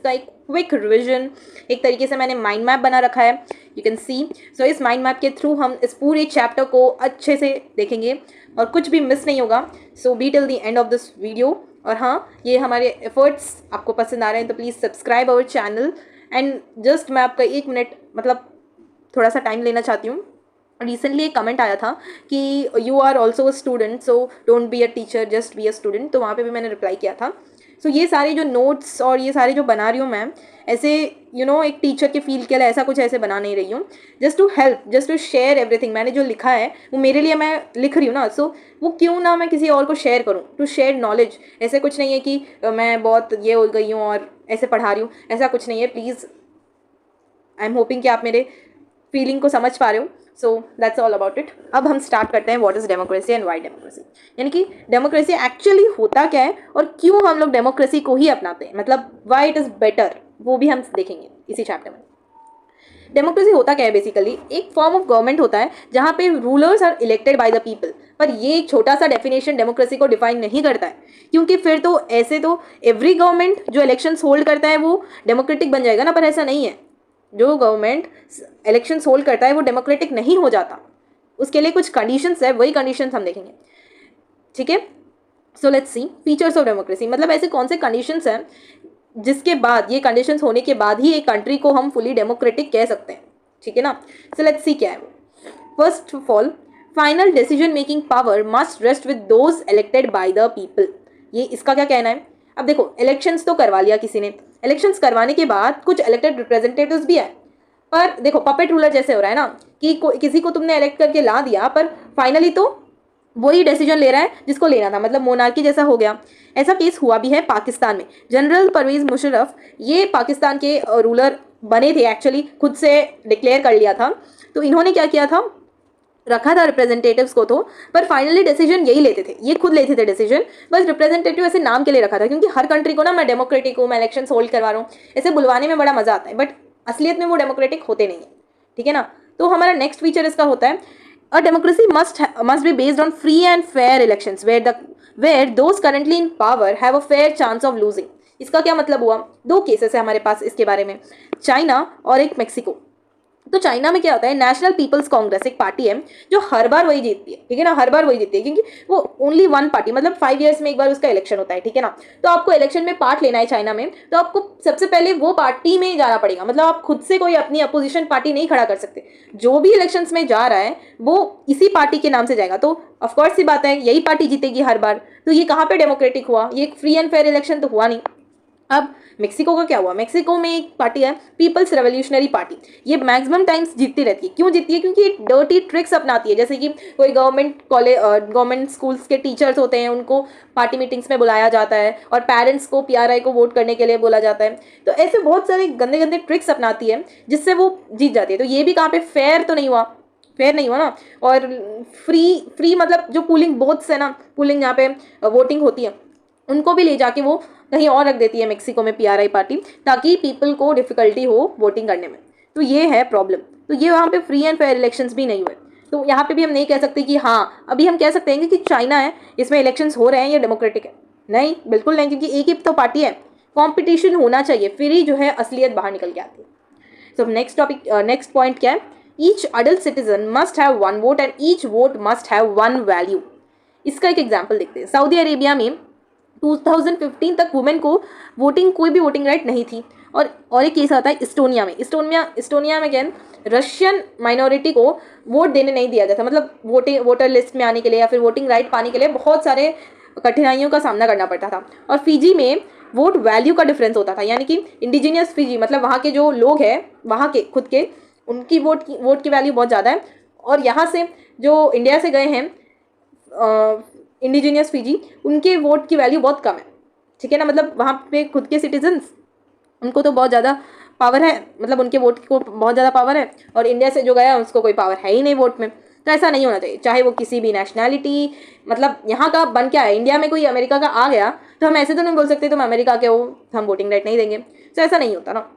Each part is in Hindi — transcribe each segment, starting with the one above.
का एक क्विक रिविजन, एक तरीके से मैंने माइंड मैप बना रखा है, यू कैन सी। सो इस माइंड मैप के थ्रू हम इस पूरे चैप्टर को अच्छे से देखेंगे और कुछ भी मिस नहीं होगा। So be till the end of this video. और हाँ, ये हमारे एफर्ट्स आपको पसंद आ रहे हैं तो please subscribe our channel. And just मैं आपका 1 मिनट मतलब थोड़ा सा टाइम लेना चाहती हूँ। रिसेंटली एक कमेंट आया था कि you are also a student, so don't be a teacher, just be a student. तो वहाँ पे भी मैंने रिप्लाई किया था। सो ये सारे जो नोट्स और ये सारे जो बना रही हूँ मैं, ऐसे एक टीचर के फील के लिए ऐसा कुछ ऐसे बना नहीं रही हूँ। Just to help, just to share everything. मैंने जो लिखा है वो मेरे लिए मैं लिख रही हूँ ना, सो वो क्यों ना मैं किसी और को शेयर करूँ, टू शेयर नॉलेज। ऐसे कुछ नहीं है कि मैं बहुत ये हो गई हूँ और ऐसे पढ़ा रही हूँ, ऐसा कुछ नहीं है। प्लीज़, आई एम होपिंग कि आप मेरे फीलिंग को समझ पा रहे हो। So that's all about it. अब हम स्टार्ट करते हैं what is democracy and Y democracy, यानी कि डेमोक्रेसी एक्चुअली होता क्या है और क्यों हम लोग डेमोक्रेसी को ही अपनाते हैं, मतलब वाई इट इज़ बेटर, वो भी हम देखेंगे इसी चैप्टर में। डेमोक्रेसी होता क्या है? बेसिकली एक फॉर्म ऑफ गवर्नमेंट होता है जहाँ पे rulers are elected by the people. पर ये एक छोटा सा डेफिनेशन डेमोक्रेसी को डिफाइन नहीं करता है, क्योंकि फिर तो ऐसे तो एवरी गवर्नमेंट जो इलेक्शंस होल्ड करता है वो डेमोक्रेटिक बन जाएगा ना, पर ऐसा नहीं है। जो गवर्नमेंट इलेक्शंस होल्ड करता है वो डेमोक्रेटिक नहीं हो जाता, उसके लिए कुछ कंडीशंस है, वही कंडीशंस हम देखेंगे, ठीक है। So let's see features of democracy, मतलब ऐसे कौन से कंडीशंस हैं जिसके बाद, ये कंडीशंस होने के बाद ही एक कंट्री को हम फुली डेमोक्रेटिक कह सकते हैं, ठीक है ना। सो लेट्स सी क्या है वो। First of all, final decision making power must rest with those elected by the people. ये इसका क्या कहना है? अब देखो, इलेक्शंस तो करवा लिया किसी ने, इलेक्शंस करवाने के बाद कुछ इलेक्टेड रिप्रेजेंटेटिव्स भी आए, पर देखो पपेट रूलर जैसे हो रहा है ना, कि किसी को तुमने इलेक्ट करके ला दिया, पर फाइनली तो वही डिसीजन ले रहा है जिसको लेना था, मतलब मोनार्की जैसा हो गया। ऐसा केस हुआ भी है पाकिस्तान में। जनरल परवेज मुशर्रफ ये पाकिस्तान के रूलर बने थे, एक्चुअली खुद से डिक्लेयर कर लिया था। तो इन्होंने क्या किया था, रखा था रिप्रेजेंटेटिव्स को तो, पर फाइनली डिसीजन यही लेते थे, ये खुद लेते थे डिसीजन, बस रिप्रेजेंटेटिव ऐसे नाम के लिए रखा था, क्योंकि हर कंट्री को ना मैं डेमोक्रेटिक हूँ, मैं इलेक्शन होल्ड करवा रहा हूँ, ऐसे बुलवाने में बड़ा मजा आता है, बट असलियत में वो डेमोक्रेटिक होते नहीं है, ठीक है ना। तो हमारा नेक्स्ट फीचर इसका होता है, a democracy must be based on free and fair elections where those currently in power have a fair chance of losing। इसका क्या मतलब हुआ? 2 केसेस है हमारे पास इसके बारे में, चाइना और एक मेक्सिको। तो चाइना में क्या होता है, नेशनल पीपल्स कांग्रेस एक पार्टी है जो हर बार वही जीतती है, ठीक है ना, हर बार वही जीतती है, क्योंकि वो ओनली वन पार्टी, मतलब 5 ईयर्स में एक बार उसका इलेक्शन होता है, ठीक है ना। तो आपको इलेक्शन में पार्ट लेना है चाइना में, तो आपको सबसे पहले वो पार्टी में जाना पड़ेगा, मतलब आप खुद से कोई अपनी अपोजिशन पार्टी नहीं खड़ा कर सकते। जो भी इलेक्शन में जा रहा है वो इसी पार्टी के नाम से जाएगा, तो ऑफकोर्स सी बात है यही पार्टी जीतेगी हर बार। तो ये कहाँ पे डेमोक्रेटिक हुआ? ये फ्री एंड फेयर इलेक्शन तो हुआ नहीं। अब मेक्सिको का क्या हुआ? मेक्सिको में एक पार्टी है पीपल्स रेवोल्यूशनरी पार्टी, ये मैक्सिमम टाइम्स जीतती रहती है। क्यों जीतती है? क्योंकि ये डर्टी ट्रिक्स अपनाती है, जैसे कि कोई गवर्नमेंट स्कूल्स के टीचर्स होते हैं, उनको पार्टी मीटिंग्स में बुलाया जाता है, और पेरेंट्स को पीआरआई को वोट करने के लिए बोला जाता है। तो ऐसे बहुत सारे गंदे गंदे ट्रिक्स अपनाती है जिससे वो जीत जाती है। तो ये भी कहाँ पे फेयर तो नहीं हुआ, फेयर नहीं हुआ ना। और फ्री मतलब जो पोलिंग बूथ्स है ना, पोलिंग जहाँ पे वोटिंग होती है, उनको भी ले जाके वो कहीं और रख देती है मेक्सिको में पीआरआई पार्टी, ताकि पीपल को डिफिकल्टी हो वोटिंग करने में। तो ये है प्रॉब्लम। तो ये वहाँ पे फ्री एंड फेयर इलेक्शंस भी नहीं हुए। तो यहाँ पे भी हम नहीं कह सकते कि हाँ, अभी हम कह सकते हैं कि चाइना है, इसमें इलेक्शंस हो रहे हैं, ये डेमोक्रेटिक है। नहीं, बिल्कुल नहीं, क्योंकि एक ही तो पार्टी है। कॉम्पिटिशन होना चाहिए, फिर ही जो है असलियत बाहर निकल के आती है। So next topic, next point क्या है? Each adult citizen must have 1 vote and each vote must have 1 value. इसका एक एग्जाम्पल देखते हैं। सऊदी अरेबिया में 2015 तक वुमेन को वोटिंग, कोई भी वोटिंग राइट नहीं थी। और एक केस आता है इस्टोनिया में। इस्टोनिया में अगेन रशियन माइनॉरिटी को वोट देने नहीं दिया जाता, मतलब वोटर लिस्ट में आने के लिए या फिर वोटिंग राइट पाने के लिए बहुत सारे कठिनाइयों का सामना करना पड़ता था। और फिजी में वोट वैल्यू का डिफरेंस होता था, यानी कि इंडिजीनियस फिजी, मतलब वहाँ के जो लोग हैं वहाँ के खुद के, उनकी वोट की वैल्यू बहुत ज़्यादा है। और यहाँ से जो इंडिया से गए हैं इंडिजीनियस फिजी, उनके वोट की वैल्यू बहुत कम है, ठीक है ना। मतलब वहाँ पे खुद के सिटीजन्स, उनको तो बहुत ज़्यादा पावर है, मतलब उनके वोट को बहुत ज़्यादा पावर है, और इंडिया से जो गया उसको कोई पावर है ही नहीं वोट में। तो ऐसा नहीं होना चाहिए, चाहे वो किसी भी नेशनैलिटी, मतलब यहाँ का बन क्या है, इंडिया में कोई अमेरिका का आ गया तो हम ऐसे तो नहीं बोल सकते तुम अमेरिका के हो, हम वोटिंग राइट नहीं देंगे। तो ऐसा नहीं होता ना,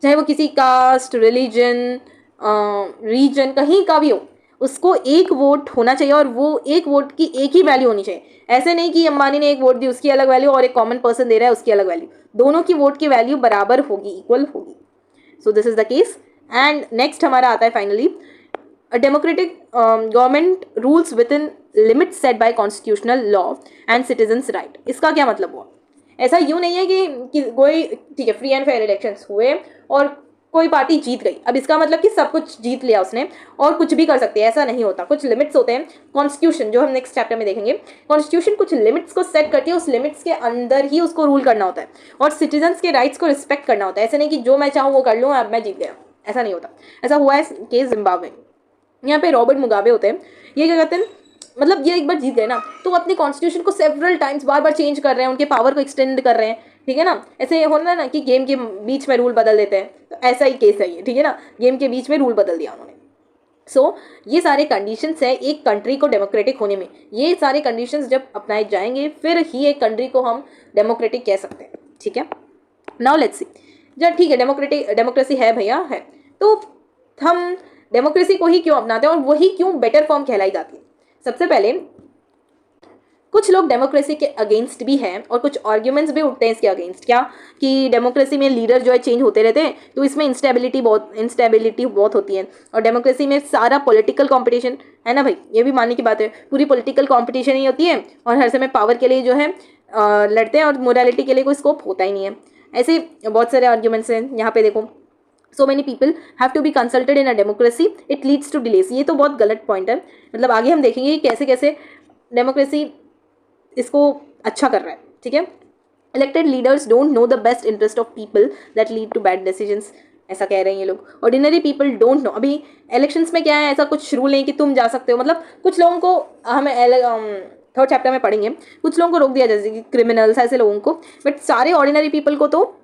चाहे वो किसी कास्ट, रिलीजन, रीजन कहीं का भी हो, उसको एक वोट होना चाहिए और वो एक वोट की एक ही वैल्यू होनी चाहिए। ऐसे नहीं कि अंबानी ने एक वोट दी उसकी अलग वैल्यू और एक कॉमन पर्सन दे रहा है उसकी अलग वैल्यू, दोनों की वोट की वैल्यू बराबर होगी, इक्वल होगी। So this is the case. And next हमारा आता है finally, a democratic government rules within limits set by constitutional law and citizens right। इसका क्या मतलब हुआ? ऐसा यूं नहीं है कि कोई ठीक है फ्री एंड फेयर इलेक्शंस हुए और कोई पार्टी जीत गई, अब इसका मतलब कि सब कुछ जीत लिया उसने और कुछ भी कर सकती है, ऐसा नहीं होता। कुछ लिमिट्स होते हैं। कॉन्स्टिट्यूशन जो हम नेक्स्ट चैप्टर में देखेंगे, कॉन्स्टिट्यूशन कुछ लिमिट्स को सेट करती है, उस लिमिट्स के अंदर ही उसको रूल करना होता है और सिटीजन्स के राइट्स को रिस्पेक्ट करना होता है। ऐसे नहीं कि जो मैं चाहूँ वो कर लूँ अब मैं जीत गया, ऐसा नहीं होता। ऐसा हुआ है केस जिम्बाब्वे। यहाँ पे रॉबर्ट मुगाबे होते हैं, ये क्या कहते हैं, मतलब ये एक बार जीत गए ना तो अपने कॉन्स्टिट्यूशन को सेवरल टाइम्स बार बार चेंज कर रहे हैं, उनके पावर को एक्सटेंड कर रहे हैं, ठीक है ना। ऐसे होना है ना कि गेम के बीच में रूल बदल देते हैं, तो ऐसा ही केस है ये, ठीक है ना। गेम के बीच में रूल बदल दिया उन्होंने। सो ये सारे कंडीशंस है एक कंट्री को डेमोक्रेटिक होने में। ये सारे कंडीशंस जब अपनाए जाएंगे फिर ही एक कंट्री को हम डेमोक्रेटिक कह सकते हैं, ठीक है। नाउ लेट्स सी, जब ठीक है डेमोक्रेसी है भैया है, तो हम डेमोक्रेसी को ही क्यों अपनाते हैं और वही क्यों बेटर फॉर्म कहलाई जाती है? सबसे पहले कुछ लोग डेमोक्रेसी के अगेंस्ट भी हैं और कुछ आर्ग्यूमेंट्स भी उठते हैं इसके अगेंस्ट, क्या कि डेमोक्रेसी में लीडर जो है चेंज होते रहते हैं तो इसमें इंस्टेबिलिटी बहुत होती है और डेमोक्रेसी में सारा पॉलिटिकल कंपटीशन है ना भाई, ये भी मानने की बात है, पूरी पॉलिटिकल कंपटीशन ही होती है और हर समय पावर के लिए जो है लड़ते हैं और मोरालिटी के लिए कोई स्कोप होता ही नहीं है। ऐसे बहुत सारे आर्ग्यूमेंट्स हैं। यहाँ पे देखो, so many people have to be consulted in a democracy, it leads to delays। ये तो बहुत गलत पॉइंट है, मतलब आगे हम देखेंगे कि कैसे कैसे डेमोक्रेसी इसको अच्छा कर रहा है, ठीक है। Elected leaders don't know the best interest of people that lead to bad decisions, ऐसा कह रहे हैं ये लोग। Ordinary people don't know. अभी इलेक्शंस में क्या है, ऐसा कुछ रूल नहीं कि तुम जा सकते हो, मतलब कुछ लोगों को हमें थर्ड चैप्टर में पढ़ेंगे, कुछ लोगों को रोक दिया जैसे कि क्रिमिनल्स, ऐसे लोगों को, बट सारे ऑर्डिनरी पीपल को तो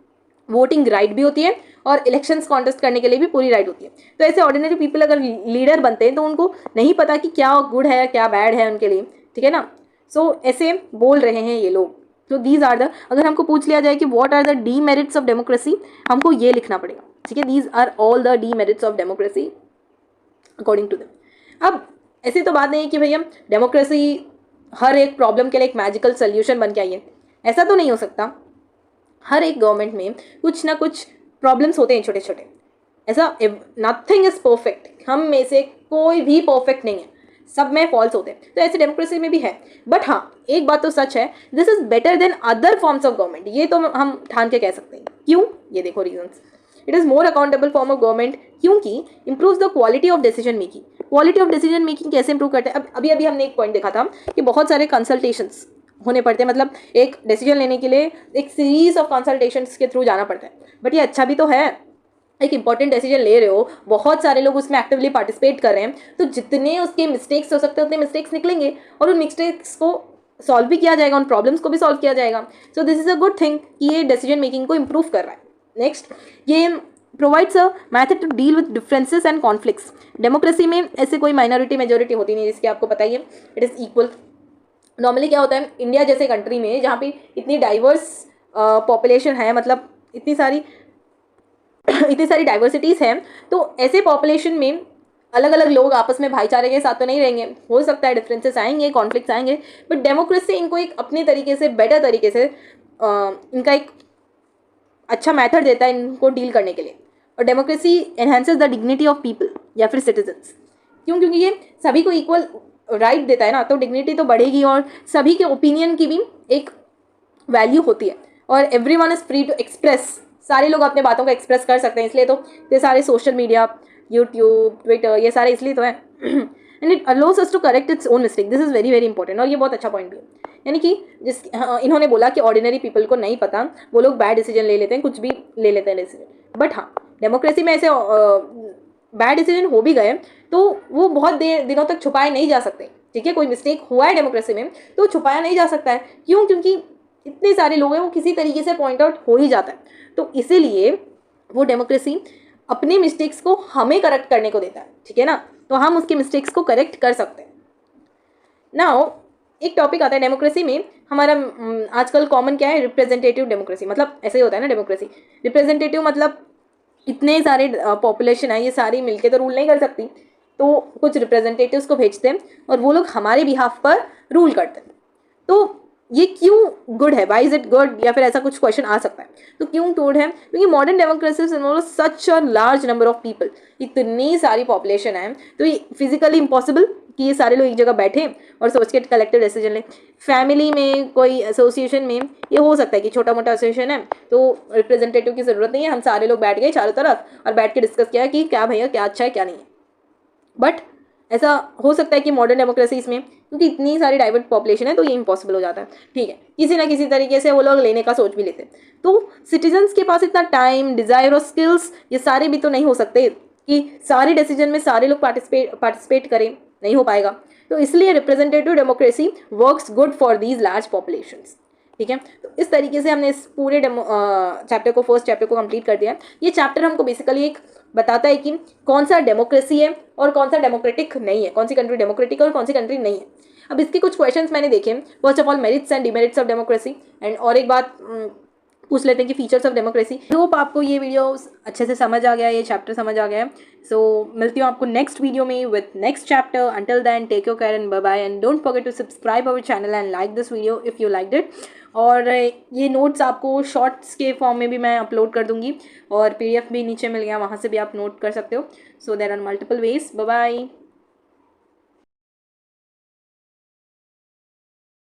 वोटिंग राइट भी होती है और इलेक्शंस कॉन्टेस्ट करने के लिए भी पूरी राइट होती है। तो ऐसे ऑर्डिनरी पीपल अगर लीडर बनते हैं तो उनको नहीं पता कि क्या गुड है क्या बैड है उनके लिए, ठीक है ना। सो ऐसे बोल रहे हैं ये लोग। तो दीज आर द, अगर हमको पूछ लिया जाए कि what are the demerits of democracy, हमको ये लिखना पड़ेगा, ठीक है। These are all the demerits of democracy according to them. अब ऐसी तो बात नहीं है कि भैया डेमोक्रेसी हर एक प्रॉब्लम के लिए एक मैजिकल सोल्यूशन बन के आई है, ऐसा तो नहीं हो सकता। हर एक गवर्नमेंट में कुछ ना कुछ प्रॉब्लम्स होते हैं छोटे छोटे, ऐसा नथिंग इज परफेक्ट, हम में से कोई भी परफेक्ट नहीं है, सब में फॉल्स होते हैं, तो ऐसे डेमोक्रेसी में भी है। बट हाँ एक बात तो सच है, this is better than other forms of government, ये तो हम ठान के कह सकते हैं। क्यों? ये देखो reasons. It is more accountable form of government क्योंकि improves the quality of decision making. Quality of decision making कैसे इंप्रूव करते हैं? अब अभी हमने एक पॉइंट देखा था कि बहुत सारे कंसल्टेशंस होने पड़ते हैं, मतलब एक डिसीजन लेने के लिए एक सीरीज ऑफ कंसल्टेशंस के थ्रू जाना पड़ता है। बट ये अच्छा भी तो है, एक इंपॉर्टेंट डिसीजन ले रहे हो, बहुत सारे लोग उसमें एक्टिवली पार्टिसिपेट कर रहे हैं, तो जितने उसके मिस्टेक्स हो सकते हैं उतने मिस्टेक्स निकलेंगे और उन मिस्टेक्स को सॉल्व भी किया जाएगा, उन प्रॉब्लम्स को भी सॉल्व किया जाएगा। So this is a good thing कि ये डिसीजन मेकिंग को इंप्रूव कर रहा है। नेक्स्ट, ये provides a method to deal with differences and conflicts. Democracy में ऐसे कोई माइनॉरिटी मेजोरिटी होती नहीं, जिसके आपको पता ही है, इट इज़ इक्वल। नॉर्मली क्या होता है इंडिया जैसे कंट्री में जहाँ पे इतनी डाइवर्स पॉपुलेशन है, मतलब इतनी सारी डाइवर्सिटीज़ हैं, तो ऐसे पॉपुलेशन में अलग अलग लोग आपस में भाईचारे के साथ तो नहीं रहेंगे, हो सकता है डिफरेंसेस आएंगे, कॉन्फ्लिक्ट्स आएंगे, बट डेमोक्रेसी इनको एक अपने तरीके से बेटर तरीके से इनका एक अच्छा मेथड देता है इनको डील करने के लिए। और democracy enhances the dignity of people या फिर सिटीजन्स। क्यों? क्योंकि ये सभी को इक्वल राइट देता है ना, तो डिग्निटी तो बढ़ेगी और सभी के ओपिनियन की भी एक वैल्यू होती है और everyone is free to express. सारे लोग अपने बातों को एक्सप्रेस कर सकते हैं, इसलिए तो ये सारे सोशल मीडिया, यूट्यूब, ट्विटर, ये सारे इसलिए तो है। And it allows us to correct its own mistake. This is very very important और ये बहुत अच्छा पॉइंट भी है। यानी कि इन्होंने बोला कि ऑर्डिनरी पीपल को नहीं पता, वो लोग बैड डिसीजन ले लेते हैं, कुछ भी ले लेते हैं डिसीजन। बट हाँ डेमोक्रेसी में ऐसे बैड डिसीजन हो भी गए तो वो बहुत दिनों तक छुपाए नहीं जा सकते, ठीक है। कोई मिस्टेक हुआ है डेमोक्रेसी में तो छुपाया नहीं जा सकता है। क्यों? क्योंकि इतने सारे लोग हैं, वो किसी तरीके से पॉइंट आउट हो ही जाता है, तो इसीलिए वो डेमोक्रेसी अपने मिस्टेक्स को हमें करेक्ट करने को देता है, ठीक है ना। तो हम उसके मिस्टेक्स को करेक्ट कर सकते हैं। नाउ एक टॉपिक आता है डेमोक्रेसी में हमारा आजकल कॉमन क्या है, रिप्रेजेंटेटिव डेमोक्रेसी। मतलब ऐसे ही होता है ना डेमोक्रेसी, रिप्रेजेंटेटिव मतलब इतने सारे पॉपुलेशन है, ये सारी मिलके तो रूल नहीं कर सकती, तो कुछ रिप्रेजेंटेटिव्स को भेजते हैं और वो लोग हमारे बिहाफ पर रूल करते हैं। तो ये क्यों गुड है, वाई इज इट गुड, या फिर ऐसा कुछ क्वेश्चन आ सकता है। तो क्यों गुड है, क्योंकि modern democracy involve such a large number of people, इतनी सारी पॉपुलेशन है, तो ये फिजिकली इम्पॉसिबल कि ये सारे लोग एक जगह बैठे और सोच के कलेक्टिव डिसीजन लें। फैमिली में, कोई एसोसिएशन में ये हो सकता है कि छोटा मोटा एसोसिएशन है तो रिप्रेजेंटेटिव की ज़रूरत नहीं है, हम सारे लोग बैठ गए चारों तरफ और बैठ के डिस्कस किया कि क्या भैया क्या अच्छा है क्या नहीं है। बट ऐसा हो सकता है कि मॉडर्न डेमोक्रेसीज में, क्योंकि इतनी सारी डाइवर्ट पॉपुलेशन है तो ये इम्पॉसिबल हो जाता है। ठीक है, किसी ना किसी तरीके से वो लोग लेने का सोच भी लेते हैं। तो सिटीजन्स के पास इतना टाइम, डिज़ायर और स्किल्स ये सारे भी तो नहीं हो सकते कि सारे डिसीजन में सारे लोग पार्टिसिपेट करें, नहीं हो पाएगा। तो इसलिए representative democracy works good for these large populations. ठीक है, तो इस तरीके से हमने इस पूरे चैप्टर को, फर्स्ट चैप्टर को कंप्लीट कर दिया। ये चैप्टर हमको बेसिकली एक बताता है कि कौन सा डेमोक्रेसी है और कौन सा डेमोक्रेटिक नहीं है, कौन सी कंट्री डेमोक्रेटिक है और कौन सी कंट्री नहीं है। अब इसके कुछ क्वेश्चंस मैंने देखे, first of all merits and demerits of democracy, and और एक बात पूछ लेते हैं कि फीचर्स ऑफ डेमोक्रेसी। होप आपको ये वीडियो अच्छे से समझ आ गया, ये चैप्टर समझ आ गया है। सो मिलती हूँ आपको नेक्स्ट वीडियो में with next chapter. Until then take your care and bye bye, and don't forget to subscribe our channel and like this video if you liked it. और ये नोट्स आपको शॉर्ट्स के फॉर्म में भी मैं अपलोड कर दूंगी, और PDF भी नीचे मिल गया, वहाँ से भी आप नोट कर सकते हो। So there are multiple ways. Bye bye.